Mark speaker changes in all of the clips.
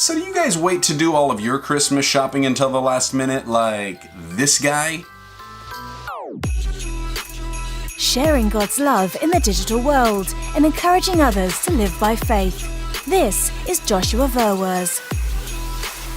Speaker 1: So do you guys wait to do all of your Christmas shopping until the last minute like this guy?
Speaker 2: Sharing God's love in the digital world and encouraging others to live by faith. This is Joshua Verwers.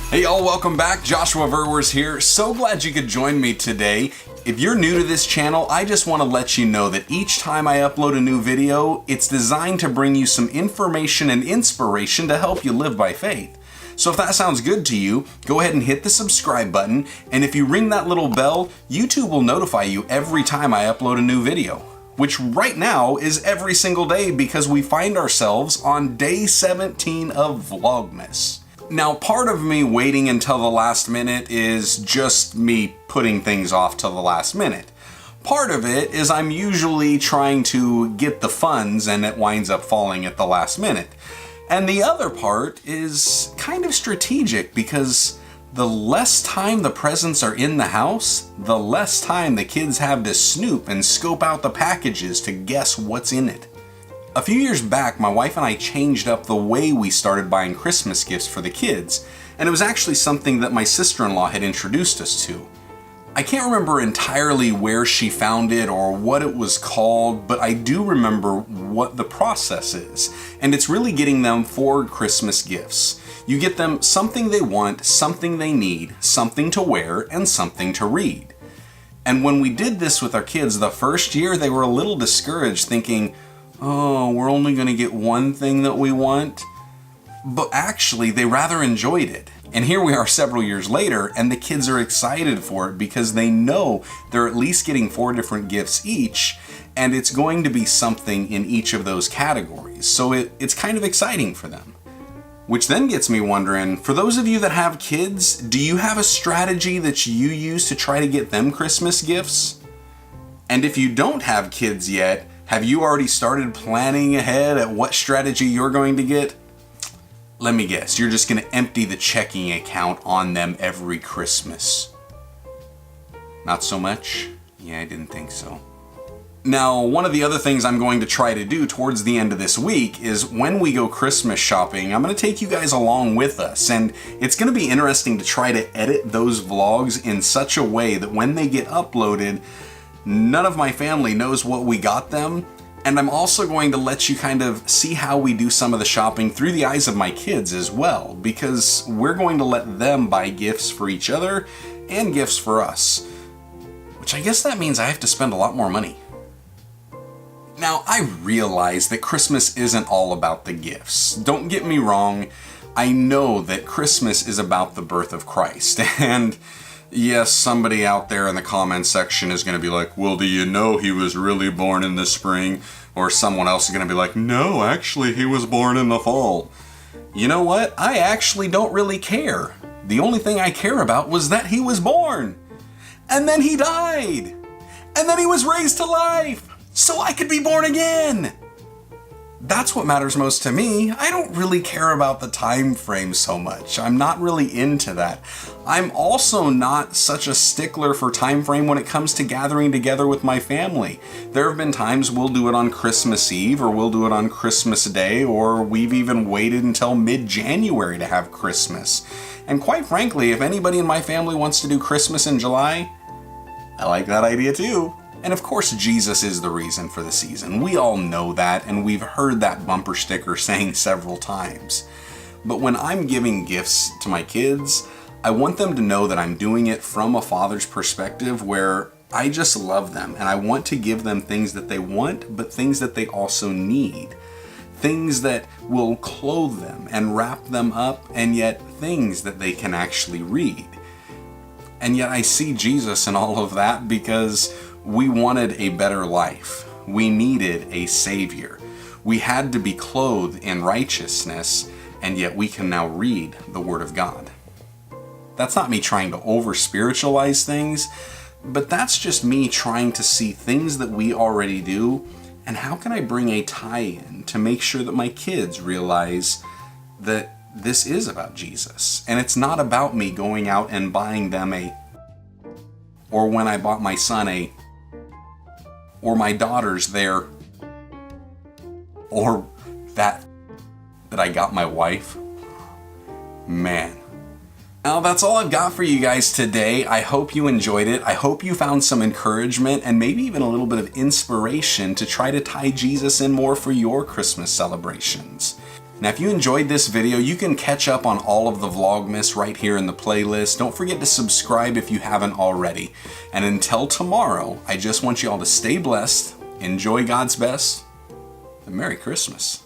Speaker 1: Hey y'all, welcome back. Joshua Verwers here. So glad you could join me today. If you're new to this channel, I just want to let you know that each time I upload a new video, it's designed to bring you some information and inspiration to help you live by faith. So if that sounds good to you, go ahead and hit the subscribe button, and if you ring that little bell, YouTube will notify you every time I upload a new video, which right now is every single day because we find ourselves on day 17 of Vlogmas. Now, part of me waiting until the last minute is just me putting things off till the last minute. Part of it is I'm usually trying to get the funds and it winds up falling at the last minute. And the other part is kind of strategic because the less time the presents are in the house, the less time the kids have to snoop and scope out the packages to guess what's in it. A few years back, my wife and I changed up the way we started buying Christmas gifts for the kids, and it was actually something that my sister-in-law had introduced us to. I can't remember entirely where she found it or what it was called, but I do remember what the process is, and it's really getting them 4 Christmas gifts. You get them something they want, something they need, something to wear, and something to read. And when we did this with our kids the first year, they were a little discouraged, thinking, oh, we're only going to get one thing that we want. But actually, they rather enjoyed it. And here we are several years later, and the kids are excited for it because they know they're at least getting 4 different gifts each, and it's going to be something in each of those categories. So it's kind of exciting for them. Which then gets me wondering, for those of you that have kids, do you have a strategy that you use to try to get them Christmas gifts? And if you don't have kids yet, have you already started planning ahead at what strategy you're going to get? Let me guess, you're just going to empty the checking account on them every Christmas. Not so much? Yeah, I didn't think so. Now, one of the other things I'm going to try to do towards the end of this week is when we go Christmas shopping, I'm going to take you guys along with us, and it's going to be interesting to try to edit those vlogs in such a way that when they get uploaded, none of my family knows what we got them, and I'm also going to let you kind of see how we do some of the shopping through the eyes of my kids as well, because we're going to let them buy gifts for each other and gifts for us, which I guess that means I have to spend a lot more money. Now, I realize that Christmas isn't all about the gifts. Don't get me wrong, I know that Christmas is about the birth of Christ, and yes, somebody out there in the comments section is going to be like, well, do you know he was really born in the spring? Or someone else is going to be like, no, actually he was born in the fall. You know what? I actually don't really care. The only thing I care about was that he was born. And then he died. And then he was raised to life so I could be born again. That's what matters most to me. I don't really care about the time frame so much. I'm not really into that. I'm also not such a stickler for time frame when it comes to gathering together with my family. There have been times we'll do it on Christmas Eve, or we'll do it on Christmas Day, or we've even waited until mid-January to have Christmas. And quite frankly, if anybody in my family wants to do Christmas in July, I like that idea too. And of course, Jesus is the reason for the season. We all know that, and we've heard that bumper sticker saying several times. But when I'm giving gifts to my kids, I want them to know that I'm doing it from a father's perspective where I just love them, and I want to give them things that they want, but things that they also need. Things that will clothe them and wrap them up, and yet things that they can actually read. And yet I see Jesus in all of that because we wanted a better life. We needed a savior. We had to be clothed in righteousness, and yet we can now read the Word of God. That's not me trying to over-spiritualize things, but that's just me trying to see things that we already do, and how can I bring a tie-in to make sure that my kids realize that this is about Jesus, and it's not about me going out and buying them or when I bought my son or my daughters or that I got my wife. Man. Now that's all I've got for you guys today. I hope you enjoyed it. I hope you found some encouragement and maybe even a little bit of inspiration to try to tie Jesus in more for your Christmas celebrations. Now if you enjoyed this video, you can catch up on all of the Vlogmas right here in the playlist. Don't forget to subscribe if you haven't already. And until tomorrow, I just want you all to stay blessed, enjoy God's best, and Merry Christmas.